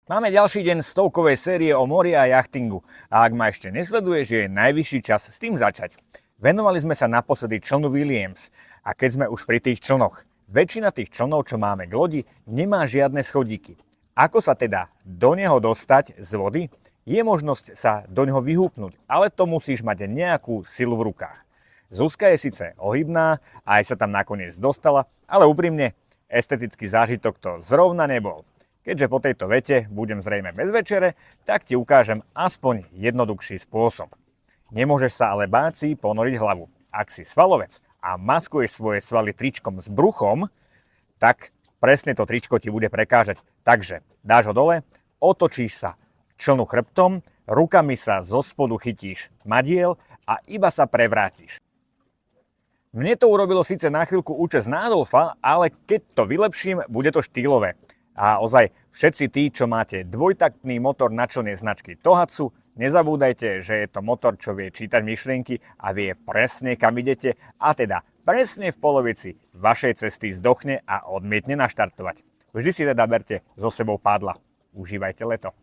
Máme ďalší deň stovkovej série o mori a jachtingu a ak ma ešte nesleduješ, je najvyšší čas s tým začať. Venovali sme sa naposledy člnu Williams a keď sme už pri tých člnoch, väčšina tých člnov, čo máme k lodi, nemá žiadne schodíky. Ako sa teda do neho dostať z vody? Je možnosť sa do neho vyhúpnúť, ale to musíš mať nejakú silu v rukách. Zuzka je síce ohybná a aj sa tam nakoniec dostala, ale úprimne, estetický zážitok to zrovna nebol. Keďže po tejto vete budem zrejme bez večere, tak ti ukážem aspoň jednoduchší spôsob. Nemôžeš sa ale báť si ponoriť hlavu. Ak si svalovec a maskuješ svoje svaly tričkom s bruchom, tak presne to tričko ti bude prekážať. Takže dáš ho dole, otočíš sa k člnu chrbtom, rukami sa zo spodu chytíš madiel a iba sa prevrátiš. Mne to urobilo síce na chvíľku účes na Adolfa, ale keď to vylepším, bude to štýlové. A ozaj všetci tí, čo máte dvojtaktný motor na člne značky Tohatsu, nezabúdajte, že je to motor, čo vie čítať myšlienky a vie presne, kam idete, a teda presne v polovici vašej cesty zdochne a odmietne naštartovať. Vždy si teda berte so sebou pádla. Užívajte leto.